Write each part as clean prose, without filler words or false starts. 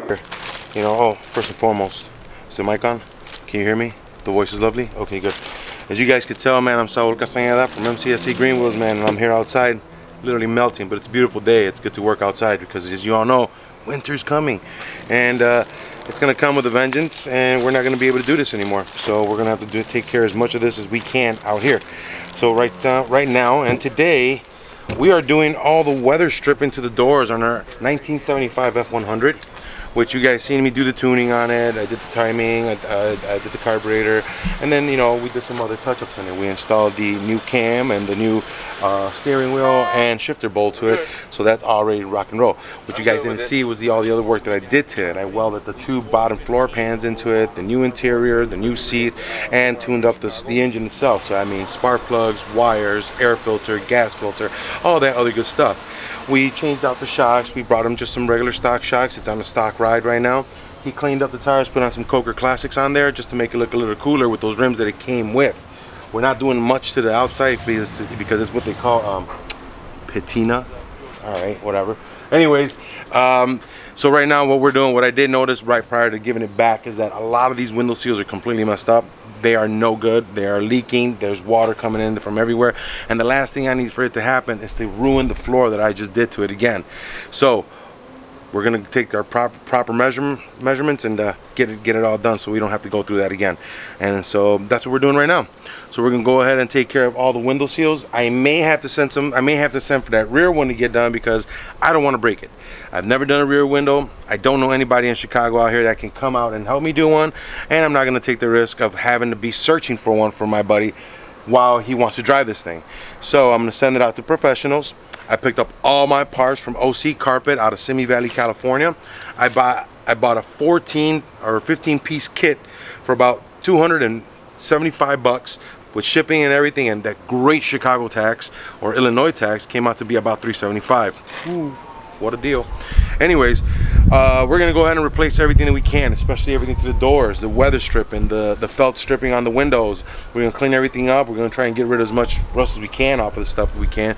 You know, oh, first and foremost, is the mic on? Can you hear me? The voice is lovely? Okay, good. As you guys could tell, man, I'm Saul Castañeda from Mcscgreenwheels, man, and I'm here outside, literally melting, but it's a beautiful day. It's good to work outside because, as you all know, winter's coming. And it's gonna come with a vengeance, and we're not gonna be able to do this anymore. So we're gonna have to take care of as much of this as we can out here. So right now and today, we are doing all the weather stripping to the doors on our 1975 F-100, which you guys seen me do the tuning on it. I did the timing, I did the carburetor, and then, you know, we did some other touch-ups on it. We installed the new cam and the new steering wheel and shifter bolt to it, so that's already rock and roll. What you guys didn't see was all the other work that I did to it. I welded the two bottom floor pans into it, the new interior, the new seat, and tuned up the engine itself. So I mean, spark plugs, wires, air filter, gas filter, all that other good stuff. We changed out the shocks. We brought him just some regular stock shocks. It's on a stock ride right now. He cleaned up the tires, put on some Coker Classics on there just to make it look a little cooler with those rims that it came with. We're not doing much to the outside because it's what they call patina. All right, whatever. Anyways, so right now what we're doing, what I did notice right prior to giving it back, is that a lot of these window seals are completely messed up. They are no good. They are leaking. There's water coming in from everywhere. And the last thing I need for it to happen is to ruin the floor that I just did to it again. So we're gonna take our proper measurements and get it all done, so we don't have to go through that again. And so that's what we're doing right now. So we're gonna go ahead and take care of all the window seals. I may have to send for that rear one to get done because I don't want to break it. I've never done a rear window. I don't know anybody in Chicago out here that can come out and help me do one, and I'm not gonna take the risk of having to be searching for one for my buddy while he wants to drive this thing. So I'm gonna send it out to professionals. I picked up all my parts from OC Carpet out of Simi Valley, California. I bought a 14 or 15 piece kit for about $275 with shipping and everything, and that great Chicago tax or Illinois tax came out to be about $375. Ooh, what a deal. Anyways, we're gonna go ahead and replace everything that we can, especially everything to the doors, the weather stripping, the felt stripping on the windows. We're gonna clean everything up. We're gonna try and get rid of as much rust as we can off of the stuff that we can,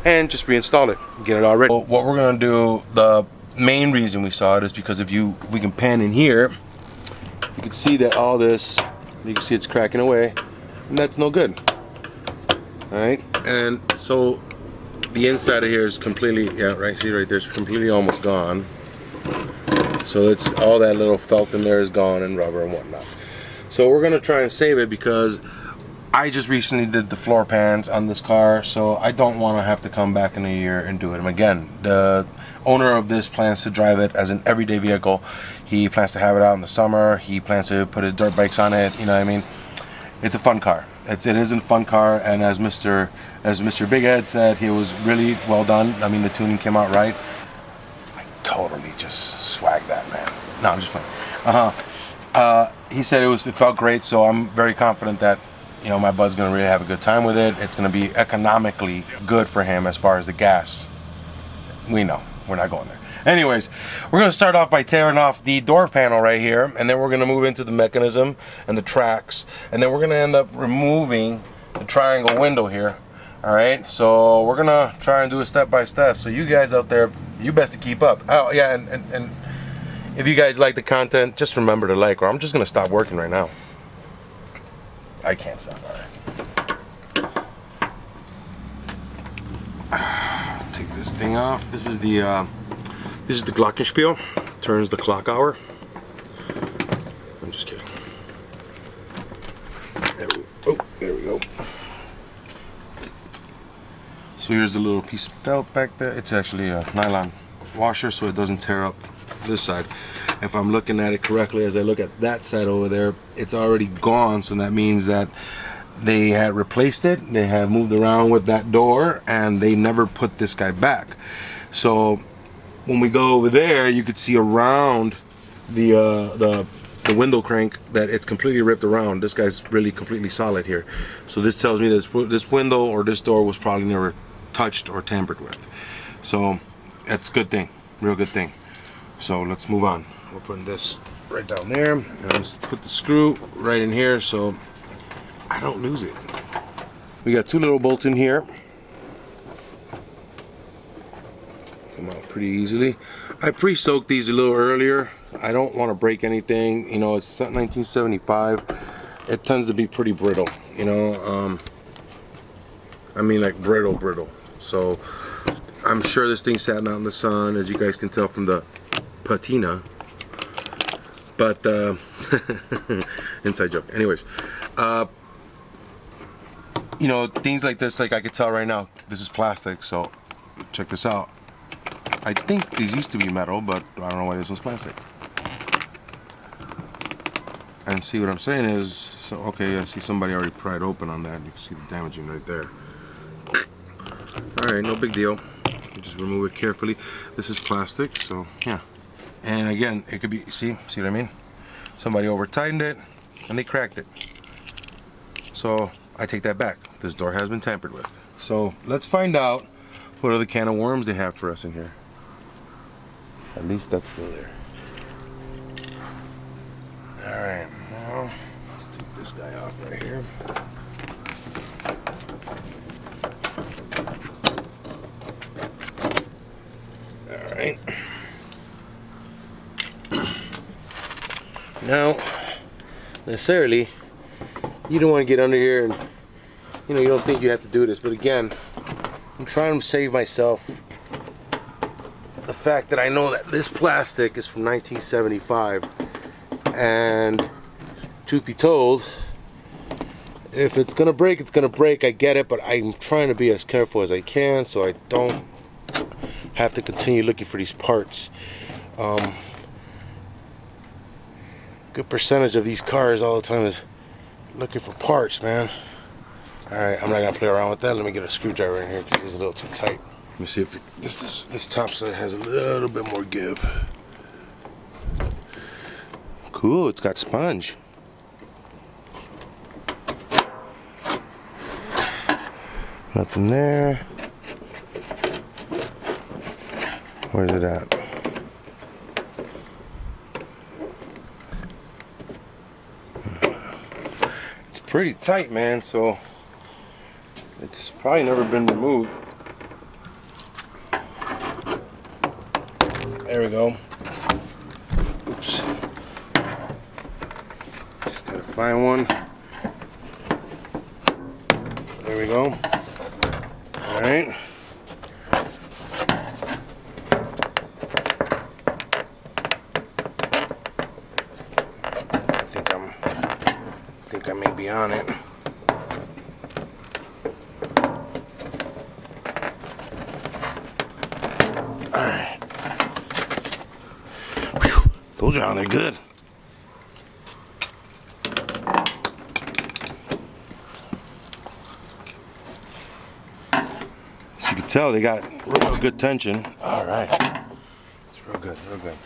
and just reinstall it, get it all ready. What we're gonna do, the main reason we saw it is because if we can pan in here, you can see that all this, you can see it's cracking away, and that's no good. All right, and so the inside of here is completely, see right there's completely almost gone. So it's all that little felt in there is gone, and rubber and whatnot. So we're gonna try and save it because I just recently did the floor pans on this car, so I don't want to have to come back in a year and do it. And again, the owner of this plans to drive it as an everyday vehicle. He plans to have it out in the summer. He plans to put his dirt bikes on it. You know what I mean? It's a fun car. It is a fun car, and as Mr. Big Ed said, he was really well done. I mean, the tuning came out right. I totally just swagged that, man. No, I'm just playing. He said it felt great, so I'm very confident that, you know, my bud's gonna really have a good time with it. It's gonna be economically good for him as far as the gas. We know, we're not going there. Anyways, we're gonna start off by tearing off the door panel right here, and then we're gonna move into the mechanism and the tracks, and then we're gonna end up removing the triangle window here. All right, so we're gonna try and do it step by step. So you guys out there, you best to keep up. Oh yeah, and if you guys like the content, just remember to like, or I'm just gonna stop working right now. I can't stop. All right. Take this thing off. This is the glockenspiel. Turns the clock hour. I'm just kidding. There we go. So here's the little piece of felt back there. It's actually a nylon washer, so it doesn't tear up this side. If I'm looking at it correctly, as I look at that side over there, it's already gone, so that means that they had replaced it, they have moved around with that door, and they never put this guy back. So when we go over there, you could see around the window crank that it's completely ripped around. This guy's really completely solid here. So this tells me that this window or this door was probably never touched or tampered with. So that's a good thing, real good thing. So let's move on. We're putting this right down there, and let's put the screw right in here so I don't lose it. We got two little bolts in here. Come out pretty easily. I pre-soaked these a little earlier I don't want to break anything. You know, it's 1975. It tends to be pretty brittle, you know. I mean, like brittle. So I'm sure this thing sat out in the sun, as you guys can tell from the patina. But inside joke. Anyways, you know, things like this, like I could tell right now, this is plastic. So check this out. I think these used to be metal, but I don't know why this one's plastic. And see what I'm saying is, so okay, I see somebody already pried open on that. You can see the damaging right there. All right, no big deal. You just remove it carefully. This is plastic, so yeah. And again, it could be, see what I mean? Somebody over tightened it and they cracked it. So I take that back. This door has been tampered with. So let's find out what other can of worms they have for us in here. At least that's still there. Alright, now let's take this guy off right here. Alright. Now, necessarily, you don't want to get under here and, you know, you don't think you have to do this, but again, I'm trying to save myself the fact that I know that this plastic is from 1975, and truth be told, if it's gonna break, it's gonna break. I get it, but I'm trying to be as careful as I can so I don't have to continue looking for these parts. Good percentage of these cars all the time is looking for parts, man. Alright, I'm not gonna play around with that. Let me get a screwdriver in here because it's a little too tight. Let me see if this top side has a little bit more give. Cool, it's got sponge. Nothing there. Where's it at? It's pretty tight, man, so it's probably never been removed. There we go. Oops. Just gotta find one. There we go. Alright. I think I may be on it. Alright. Those are on there good. As you can tell, they got real good tension. Alright. It's real good, real good.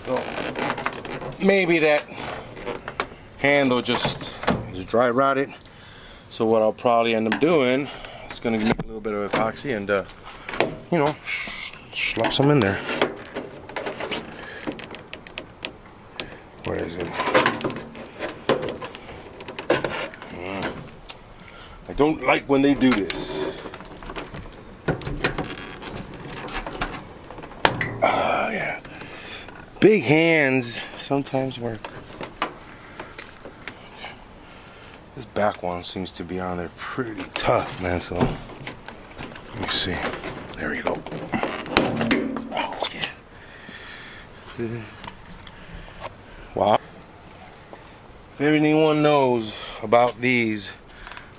So, maybe that handle just is dry rotted. So what I'll probably end up doing is going to make a little bit of epoxy and, you know, slap some in there. Where is it? I don't like when they do this. Oh, yeah. Big hands sometimes work. This back one seems to be on there pretty tough, man, so let me see. There we go. Oh, yeah. Wow. If anyone knows about these,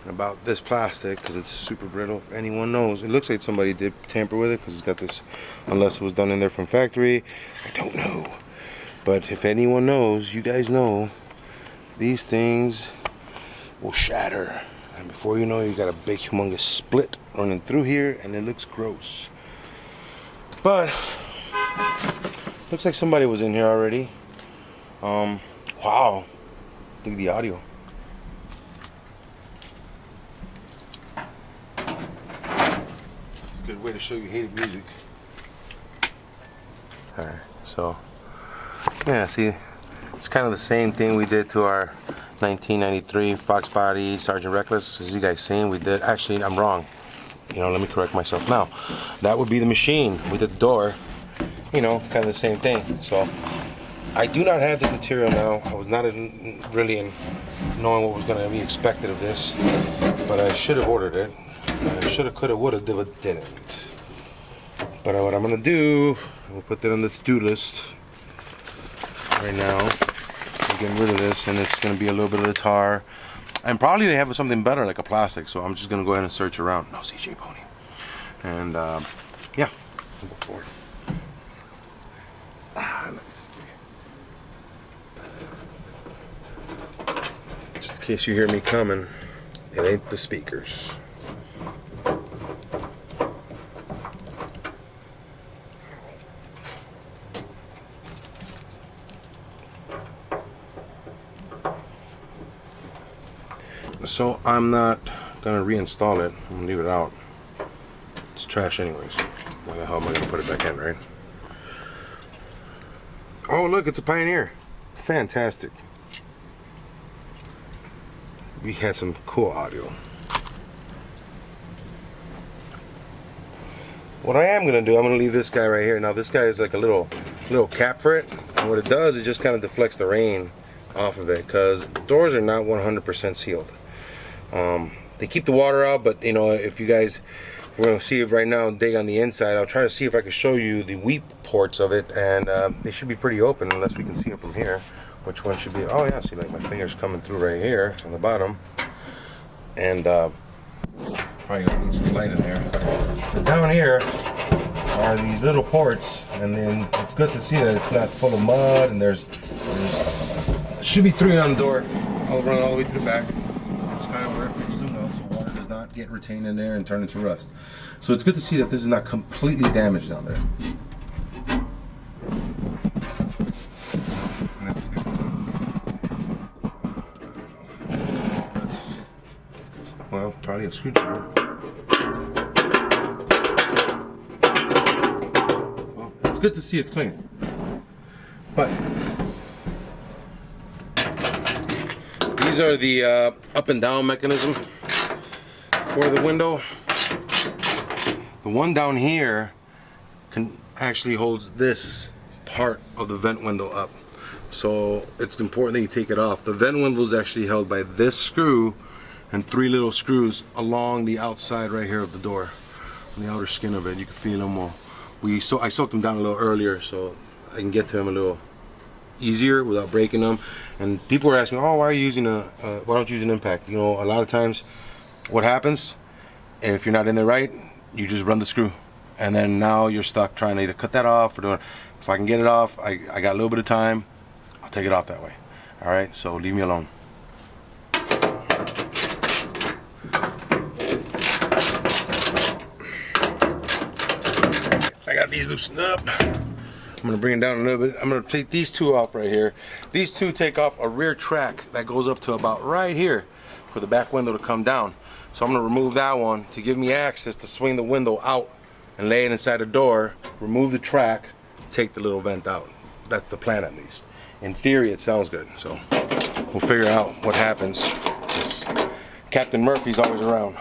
about this plastic, because it's super brittle, if anyone knows, it looks like somebody did tamper with it because it's got this, unless it was done in there from factory, I don't know. But if anyone knows, you guys know, these things will shatter, and before you know it, you got a big humongous split running through here, and it looks gross. But looks like somebody was in here already. Wow, look at the audio. It's a good way to show you hated music. Alright, so yeah, see, it's kind of the same thing we did to our 1993 Fox Body Sergeant Reckless. As you guys seen, we did, actually I'm wrong, you know, let me correct myself now. That would be the machine. We did the door, you know, kind of the same thing. So I do not have the material now. I was not really in knowing what was going to be expected of this, but I should have ordered it. I shoulda, coulda, woulda, but didn't. But what I'm gonna do, we'll put that on the to-do list right now. I'm getting rid of this, and it's gonna be a little bit of the tar, and probably they have something better like a plastic. So I'm just gonna go ahead and search around. No, CJ Pony, and yeah, we'll go forward. Just in case you hear me coming, it ain't the speakers. So I'm not gonna reinstall it. I'm gonna leave it out. It's trash anyways. Why the hell am I gonna put it back in, right? Oh look, it's a Pioneer. Fantastic. We had some cool audio. What I am gonna do, I'm gonna leave this guy right here. Now this guy is like a little cap for it, and what it does, it just kind of deflects the rain off of it, because doors are not 100% sealed. They keep the water out, but you know, if you guys, we're gonna see it right now, dig on the inside. I'll try to see if I can show you the weep ports of it, and they should be pretty open unless we can see it from here. Which one should be? Oh yeah, see, like my fingers coming through right here on the bottom, and probably gonna need some light in there. But down here are these little ports, and then it's good to see that it's not full of mud, and there should be 3 on the door. I'll run all the way to the back. It's kind of where it pitches them out, so water does not get retained in there and turn into rust. So it's good to see that this is not completely damaged down there. Well, probably a screwdriver. Well, it's good to see it's clean. But these are the up and down mechanism for the window. The one down here actually holds this part of the vent window up. So it's important that you take it off. The vent window is actually held by this screw and 3 little screws along the outside right here of the door, on the outer skin of it. You can feel them. Well, I soaked them down a little earlier so I can get to them a little easier without breaking them. And people are asking, oh, why are you using why don't you use an impact? You know, a lot of times what happens if you're not in there right, you just run the screw, and then now you're stuck trying to either cut that off or doing. If I can get it off, I got a little bit of time, I'll take it off that way. All right, so leave me alone. I got these loosened up. I'm gonna bring it down a little bit. I'm gonna take these 2 off right here. These 2 take off a rear track that goes up to about right here for the back window to come down. So I'm gonna remove that one to give me access to swing the window out and lay it inside the door, remove the track, take the little vent out. That's the plan, at least. In theory, it sounds good. So we'll figure out what happens. Captain Murphy's always around.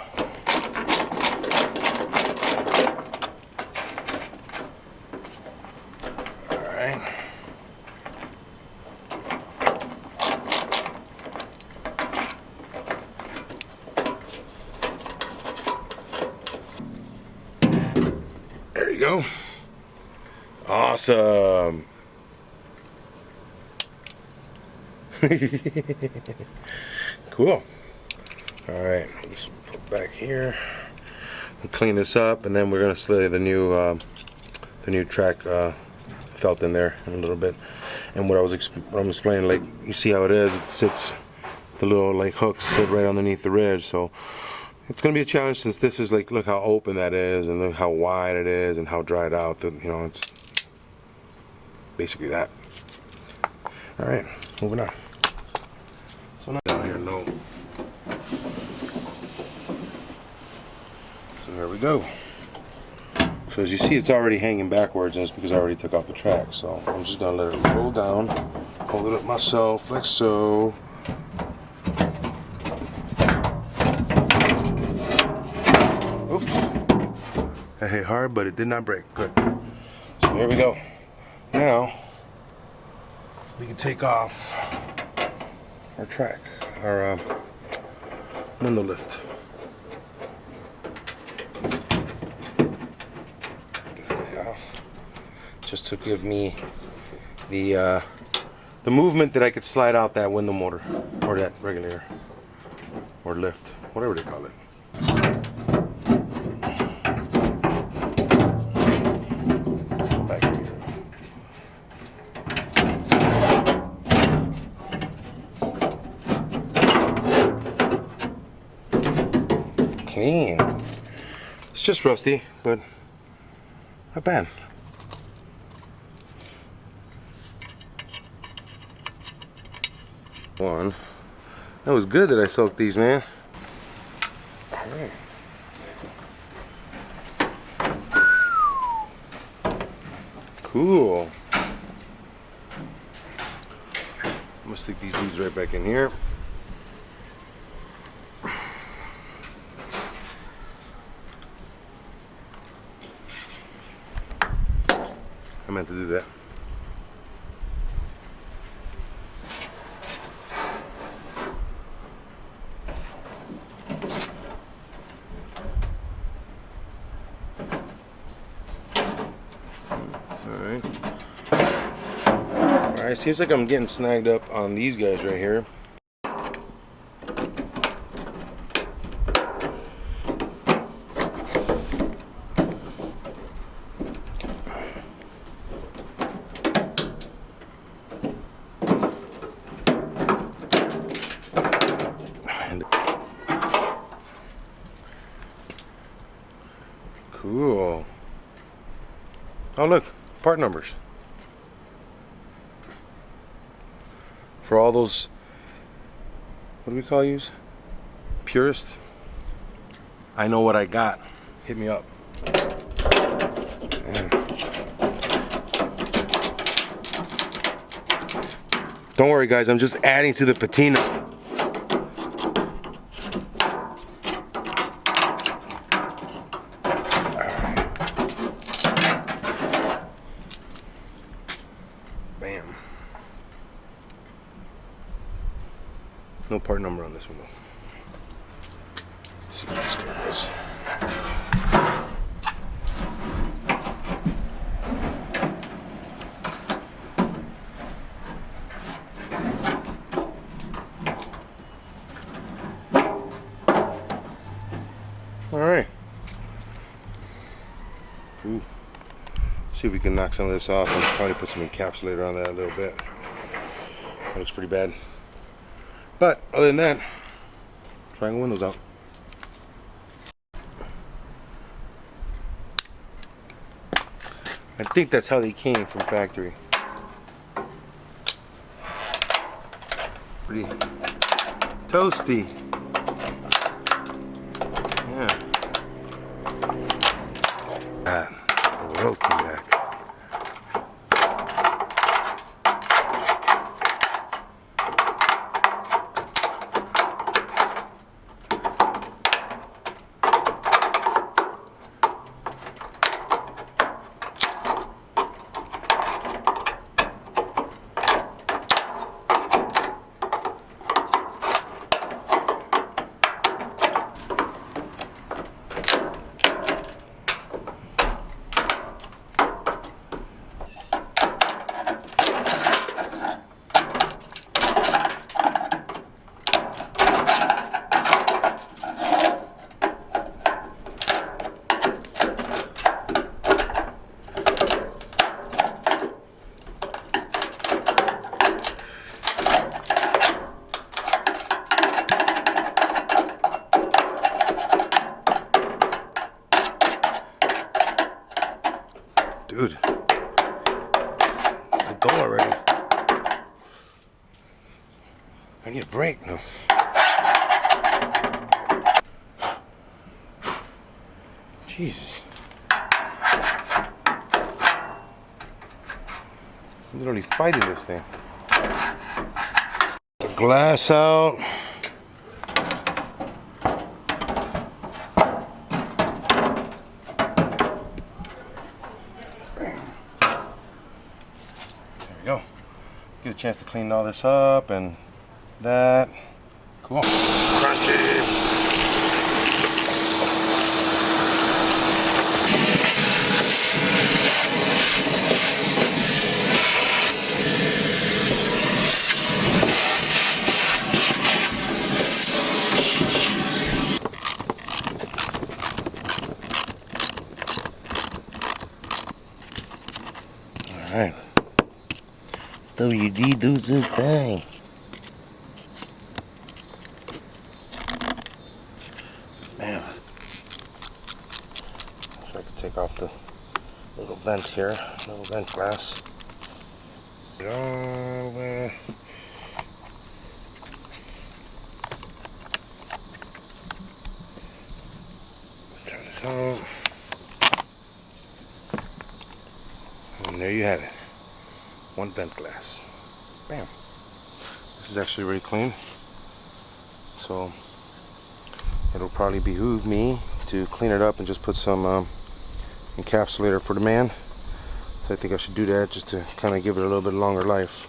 There you go. Awesome. Cool. All right, let's put back here and clean this up, and then we're gonna slide the new track felt in there in a little bit. And what I'm explaining, like you see how it is, it sits, the little like hooks sit right underneath the ridge. So it's gonna be a challenge, since this is like, look how open that is, and look how wide it is, and how dried out. You know, it's basically that. All right, moving on. So now down here low. So there we go. So as you see, it's already hanging backwards, and it's because I already took off the track. So I'm just gonna let it roll down, hold it up myself like so. Oops. That hit hard, but it did not break. Good. So here we go. Now we can take off our track, our window lift. This guy off, just to give me the movement that I could slide out that window motor, or that regulator, or lift, whatever they call it. Back here. Clean. It's just rusty, but not bad. One. That was good that I soaked these, man. Alright. Cool. I'm gonna stick these dudes right back in here. I meant to do that. Alright, seems like I'm getting snagged up on these guys right here. Cool. Oh look, part numbers. For all those, what do we call yous? Purists. I know what I got. Hit me up. Man. Don't worry guys, I'm just adding to the patina. Bam. No part number on this one though. Let's see what this guy is. All right. Ooh. See if we can knock some of this off and probably put some encapsulator on that a little bit. That looks pretty bad. But other than that, triangle windows out. I think that's how they came from factory. Pretty toasty. Yeah. The world came back. Dude, let go already. I need a break now. Jesus. I'm literally fighting this thing. The glass out. chance to clean all this up and that. Cool. Crunchy. Alright. WD does his thing. Man. So I can take off the little vent here, little vent glass. All the way. Turn this on. And there you have it. One vent glass. Bam. This is actually really clean. So it'll probably behoove me to clean it up and just put some encapsulator for the man. So I think I should do that just to kind of give it a little bit longer life.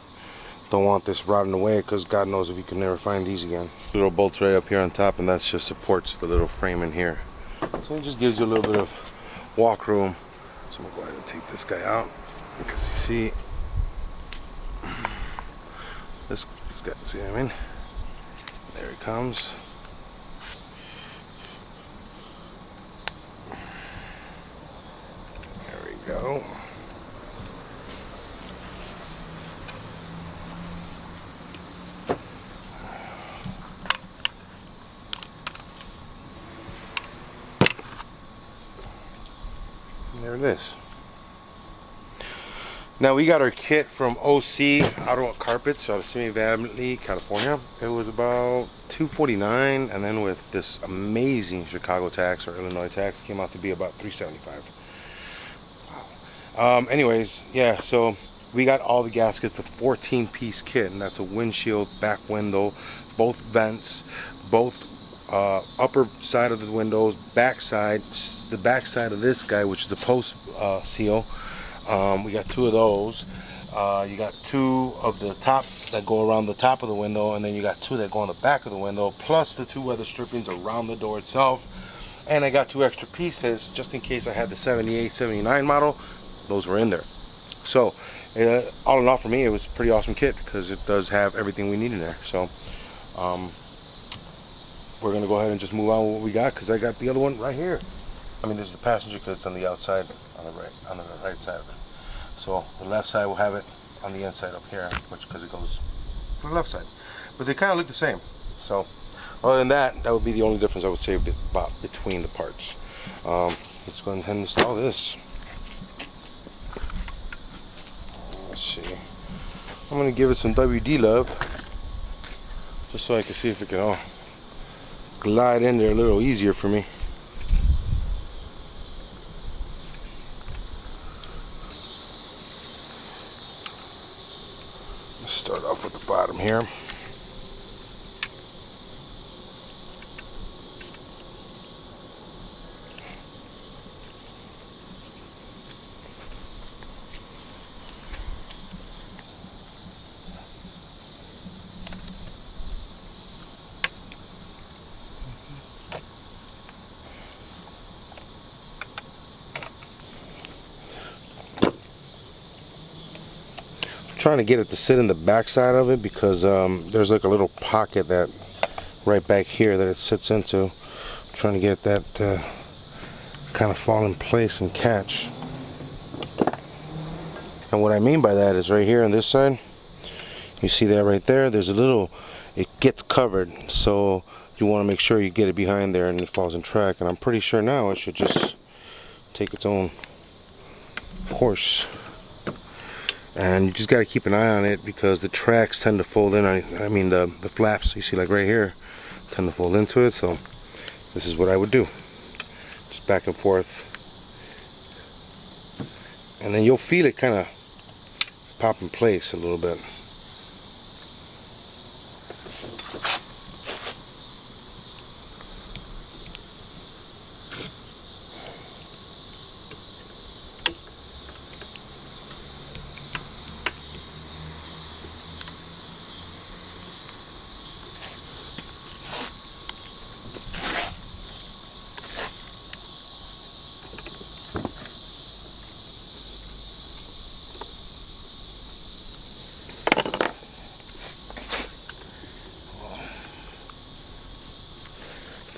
Don't want this rotting away because God knows if you can never find these again. Little bolts right up here on top, and that just supports the little frame in here. So it just gives you a little bit of walk room. So I'm going to go ahead and take this guy out because you see this guy, see what I mean? There he comes. There we go. And there it is. Now we got our kit from OC Auto Carpets out of Simi Valley, California. It was about $249, and then with this amazing Chicago tax or Illinois tax, it came out to be about $375. Wow. Anyways, yeah. So we got all the gaskets, a 14-piece kit, and that's a windshield, back window, both vents, both upper side of the windows, back side, the back side of this guy, which is the post seal. We got two of those. You got two of the top that go around the top of the window, and then you got two that go on the back of the window, plus the two weather strippings around the door itself. And I got two extra pieces just in case I had the 78, 79 model. Those were in there. So all in all, for me, it was a pretty awesome kit because it does have everything we need in there. So we're gonna go ahead and just move on with what we got, because I got the other one right here. I mean, this is the passenger because it's on the outside, on the right side of it. So the left side will have it on the inside up here, which because it goes to the left side. But they kind of look the same. So other than that, that would be the only difference I would say about between the parts. Let's go ahead and install this. Let's see. I'm gonna give it some WD love, just so I can see if it can all glide in there a little easier for me. Start off with the bottom here. Trying to get it to sit in the back side of it because there's like a little pocket that right back here that it sits into. I'm trying to get that kind of fall in place and catch. And what I mean by that is right here on this side, you see that right there, there's a little, it gets covered, so you want to make sure you get it behind there and it falls in track. And I'm pretty sure now it should just take its own course. And you just got to keep an eye on it because the tracks tend to fold in. I mean the flaps you see like right here tend to fold into it. So this is what I would do, just back and forth, and then you'll feel it kind of pop in place a little bit.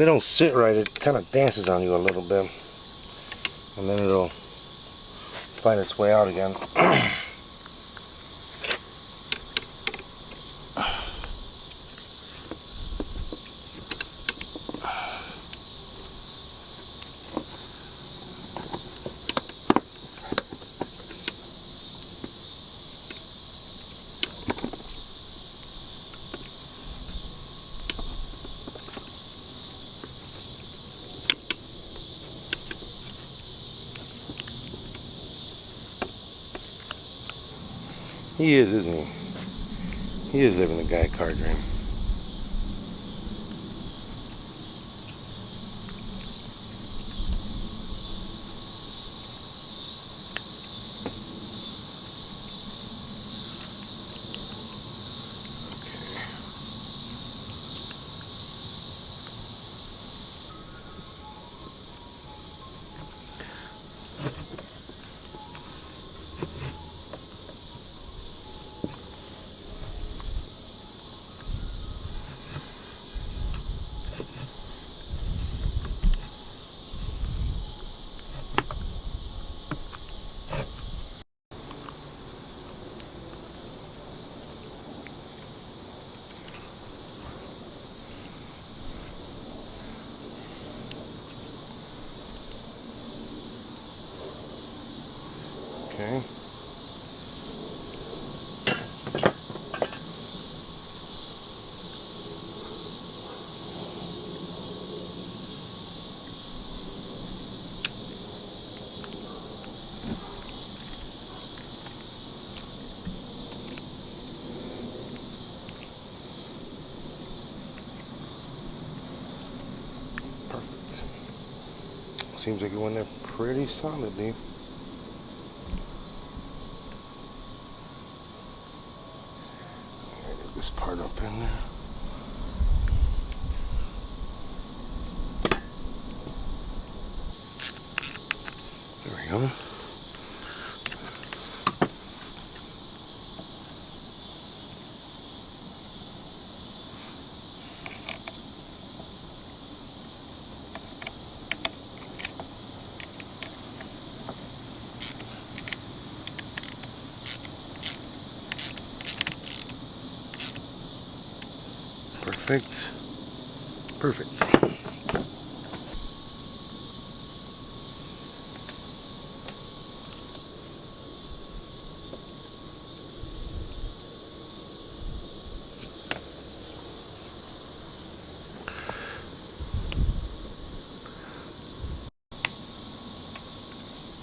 they don't sit right, it kind of dances on you a little bit, and then it'll find its way out again. He is, isn't he? He is living the guy car dream. Okay. Perfect. Seems like it went there pretty solidly. Get this part up in there. There we go. Perfect. Perfect.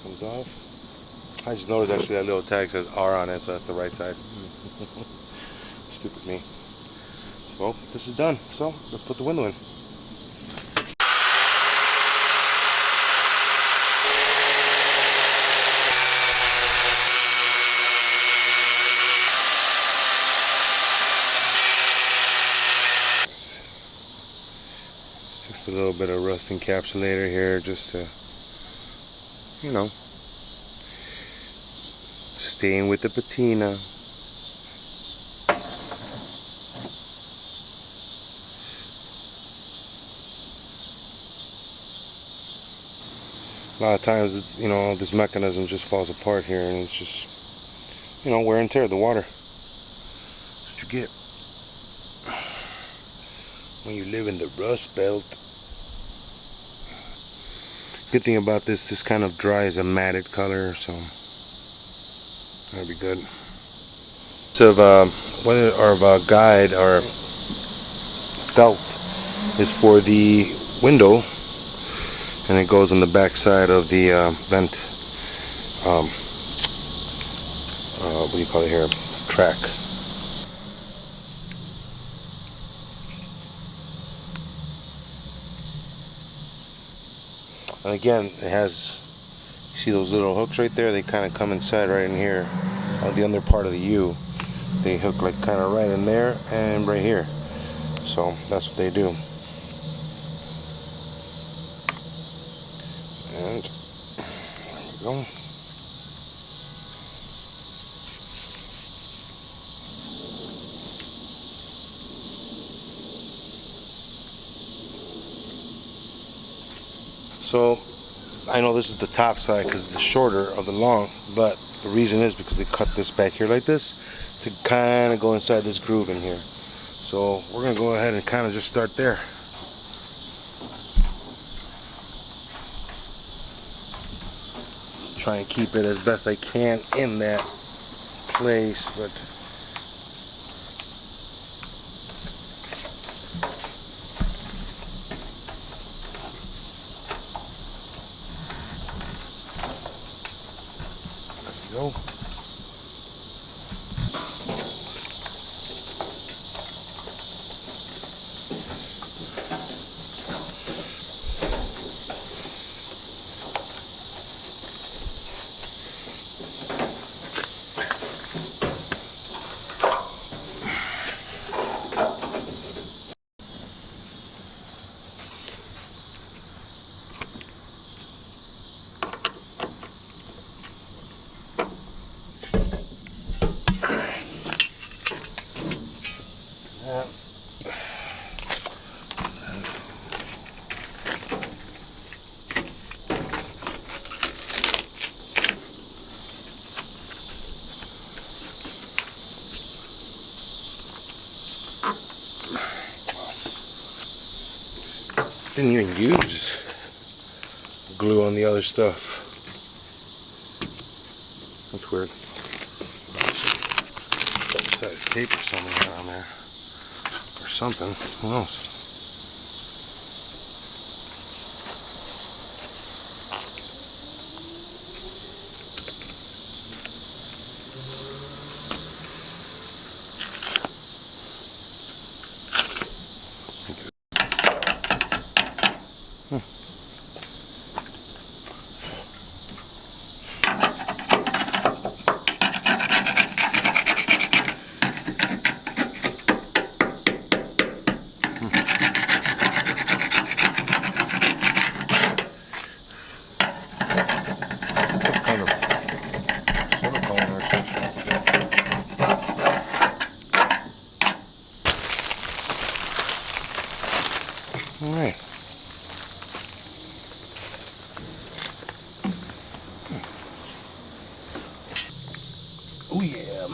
Comes off. I just noticed actually that little tag says R on it, so that's the right side. Stupid me. Well, this is done, so let's put the window in. Just a little bit of rust encapsulator here, just to, you know, staying with the patina. A lot of times, you know, this mechanism just falls apart here, and it's just, you know, wear and tear, the water. That's what you get when you live in the Rust Belt. Good thing about this kind of dries a matted color, so that'll be good. So, whether our guide or felt is for the window, and it goes on the back side of the vent, what do you call it here, track. And again, it has, see those little hooks right there? They kind of come inside right in here on the under part of the U. They hook like kind of right in there and right here. So that's what they do. And there we go. So I know this is the top side because it's the shorter of the long, but the reason is because they cut this back here like this to kind of go inside this groove in here. So we're gonna go ahead and kind of just start there. Try and keep it as best I can in that place, but there we go. Didn't even use glue on the other stuff. That's weird. Set of tape or something on there. Or something. Who knows? Alright. Oh yeah.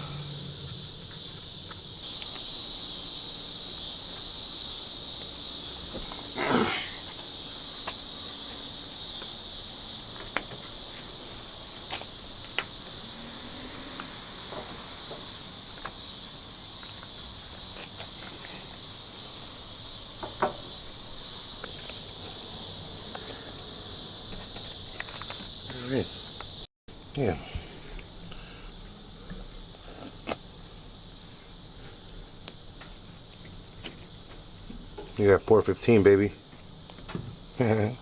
Alright. Yeah. You got 415, baby. Alright.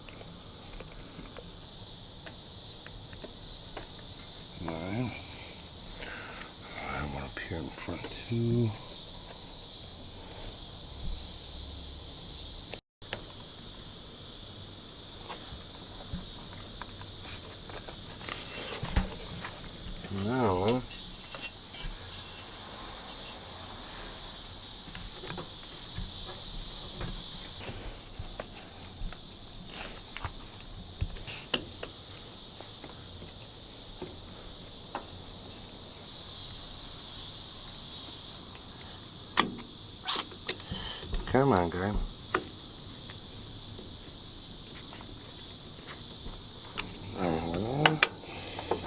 I want up here in front too. Now come on, guy.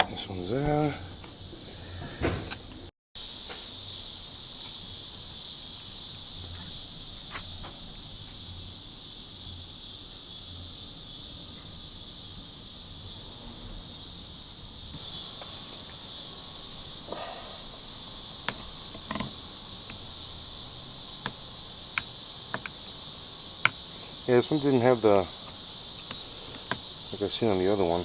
This one's there. Yeah, this one didn't have the, like I've seen on the other one.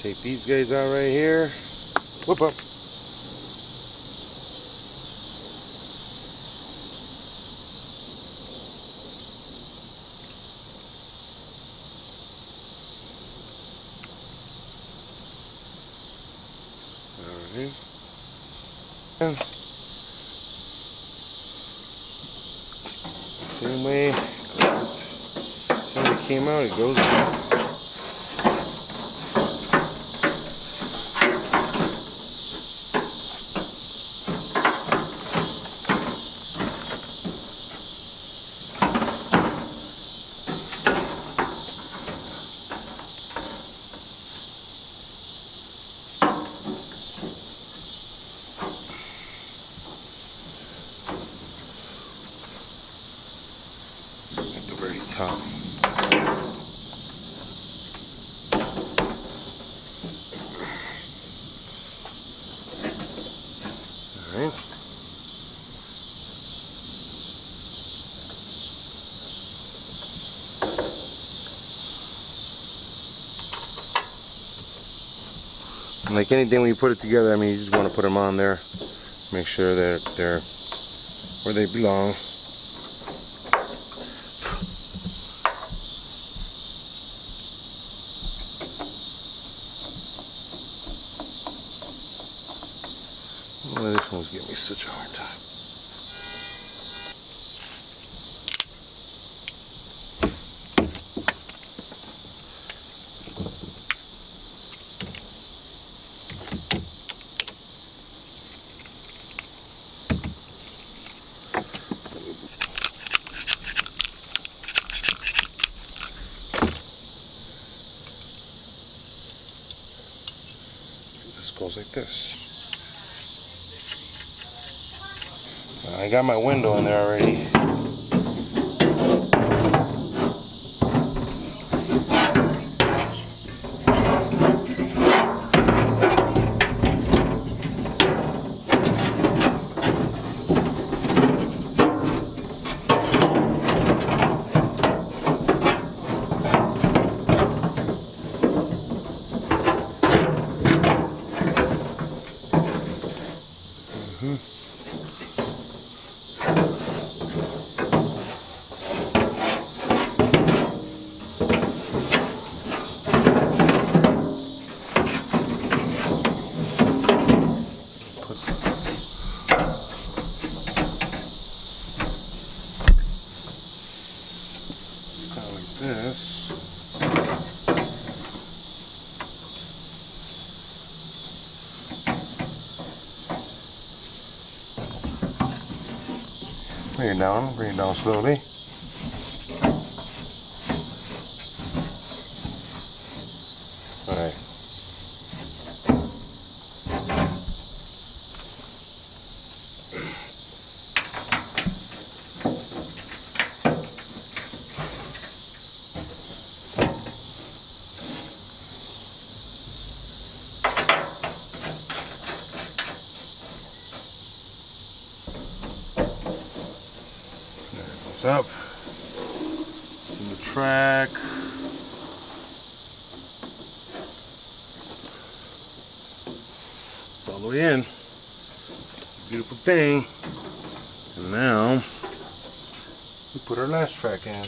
Take these guys out right here. Whip up. Alright. Same way it came out, it goes out. At the very top. Alright. Like anything, when you put it together, I mean, you just want to put them on there. Make sure that they're where they belong. Oh, this one's giving me such a hard time. This goes like this. I got my window in there already. This. Bring it down slowly. Alright. Up. It's in the track. It's all the way in. Beautiful thing. And now we put our last track in.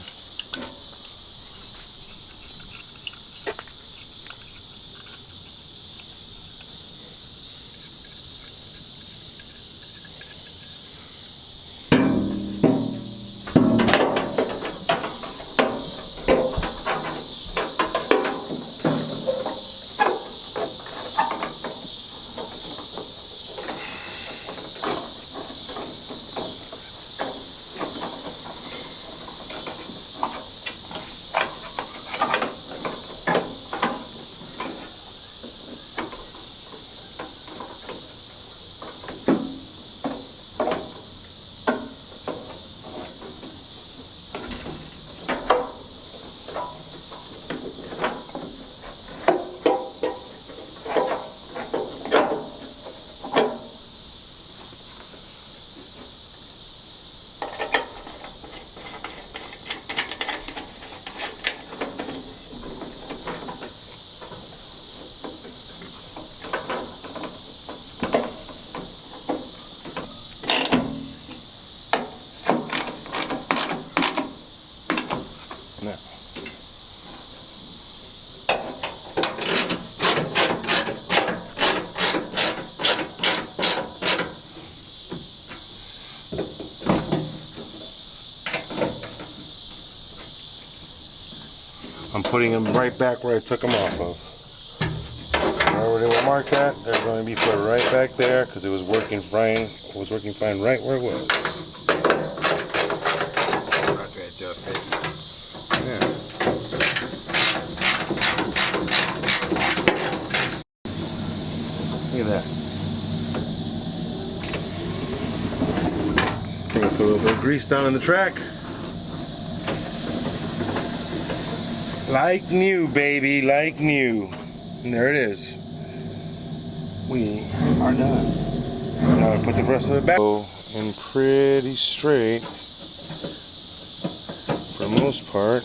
I'm putting them right back where I took them off of. Wherever they were marked at, they're going to be put right back there because it was working fine. It was working fine right where it was. Not to adjust it. Yeah. Look at that. I'm going to put a little bit of grease down in the track. Like new, baby, like new. And there it is. We are done. Now I put the rest of it back. And pretty straight for the most part.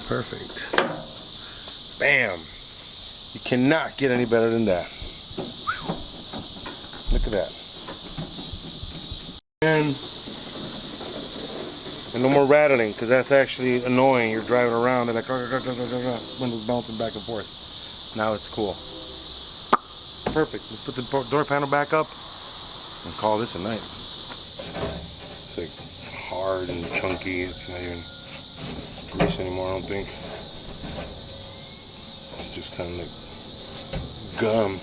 Perfect. Bam. You cannot get any better than that. Look at that. And no more rattling, because that's actually annoying. You're driving around and like windows bouncing back and forth. Now it's cool. Perfect. Let's put the door panel back up and call this a night. It's like hard and chunky. It's not even grease anymore, I don't think. It's just kind of like gum.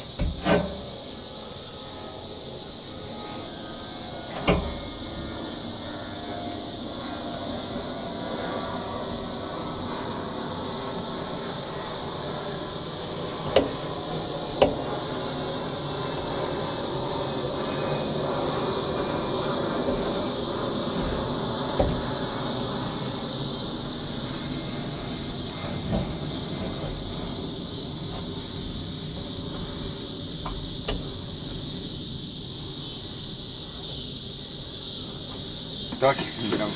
Duck, you know.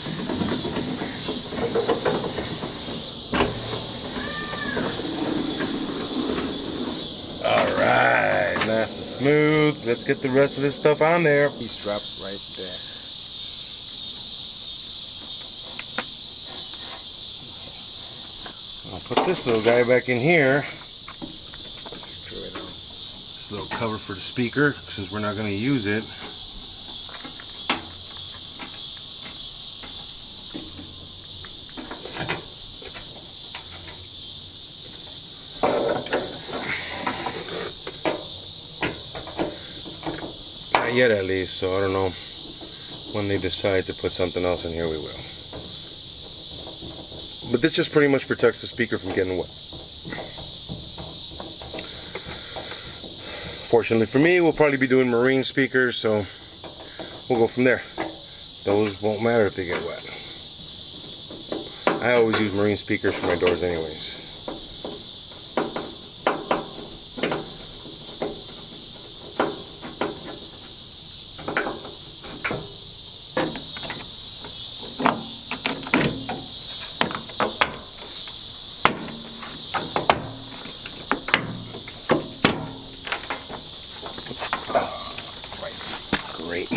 Alright, nice and smooth. Let's get the rest of this stuff on there. Piece drop right there. I'll put this little guy back in here. Screw it on. This little cover for the speaker, since we're not going to use it. Not yet, at least, so I don't know. When they decide to put something else in here, we will. But this just pretty much protects the speaker from getting wet. Fortunately for me, we'll probably be doing marine speakers, so we'll go from there. Those won't matter if they get wet. I always use marine speakers for my doors anyways. Great.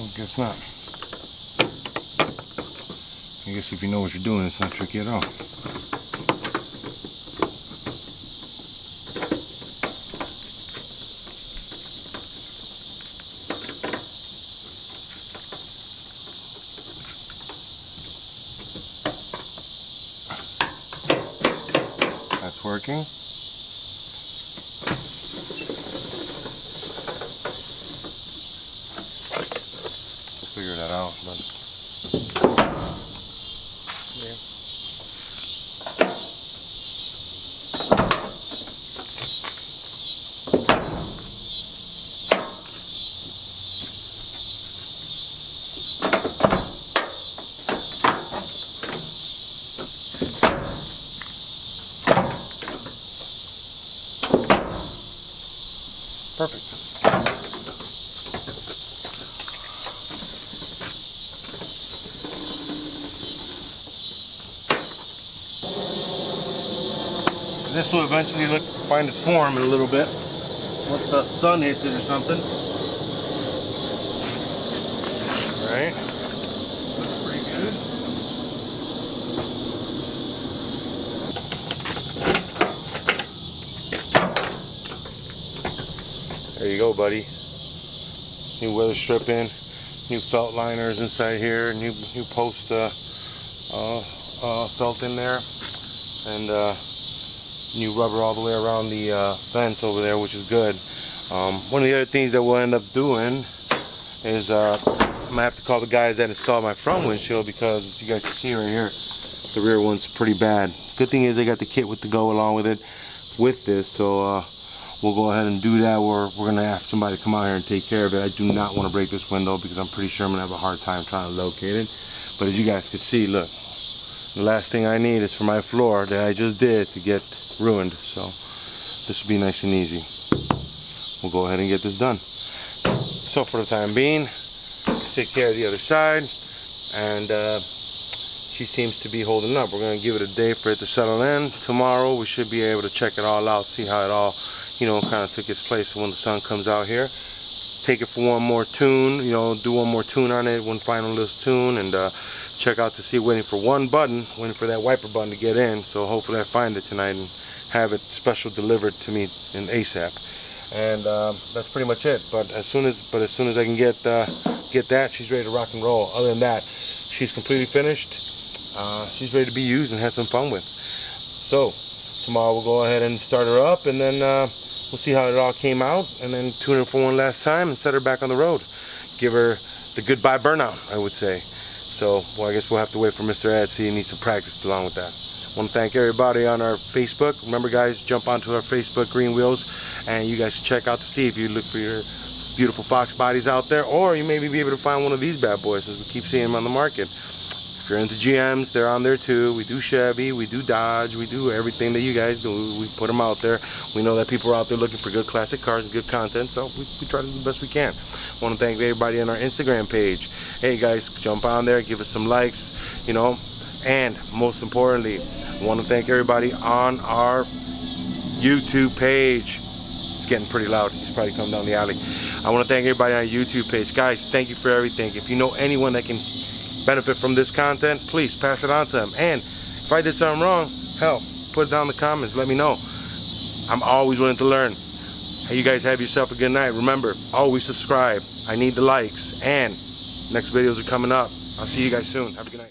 Oh, guess not. I guess if you know what you're doing, it's not tricky at all. That's working. We'll figure that out, but yeah. Perfect. This will eventually find its form in a little bit once the sun hits it or something. All right. Looks pretty good. There you go, buddy. New weather stripping, new felt liners inside here, new post felt in there, and new rubber all the way around the fence over there, which is good. One of the other things that we'll end up doing is I'm gonna have to call the guys that installed my front windshield, because as you guys can see right here, the rear one's pretty bad. Good thing is they got the kit to go along with it with this, so we'll go ahead and do that. We're gonna have somebody come out here and take care of it. I do not want to break this window because I'm pretty sure I'm gonna have a hard time trying to locate it. But as you guys can see, look, the last thing I need is for my floor that I just did to get ruined. So this will be nice and easy. We'll go ahead and get this done. So for the time being, take care of the other side, and she seems to be holding up. We're gonna give it a day for it to settle in. Tomorrow we should be able to check it all out, see how it all, you know, kind of took its place when the sun comes out here. Take it for one more tune, you know, do one more tune on it, one final little tune, and check out to see, waiting for one button, waiting for that wiper button to get in. So hopefully I find it tonight and have it special delivered to me in ASAP. And that's pretty much it. But as soon as I can get that, she's ready to rock and roll. Other than that, she's completely finished. She's ready to be used and have some fun with. So tomorrow we'll go ahead and start her up, and then we'll see how it all came out, and then tune her for one last time and set her back on the road. Give her the goodbye burnout, I would say. So, well, I guess we'll have to wait for Mr. Ed. He needs some practice along with that. I want to thank everybody on our Facebook. Remember, guys, jump onto our Facebook, Greenwheels, and you guys check out to see if you look for your beautiful Fox bodies out there, or you may be able to find one of these bad boys, as we keep seeing them on the market. If you're into GMs, they're on there too. We do Chevy, we do Dodge, we do everything that you guys do. We put them out there. We know that people are out there looking for good classic cars and good content, so we try to do the best we can. I want to thank everybody on our Instagram page. Hey guys, jump on there, give us some likes, you know, and most importantly, I want to thank everybody on our YouTube page. It's getting pretty loud. He's probably coming down the alley. I want to thank everybody on our YouTube page. Guys, thank you for everything. If you know anyone that can benefit from this content, please pass it on to them. And if I did something wrong, hell, put it down in the comments, let me know. I'm always willing to learn. Hey, you guys have yourself a good night. Remember, always subscribe. I need the likes, and next videos are coming up. I'll see you guys soon. Have a good night.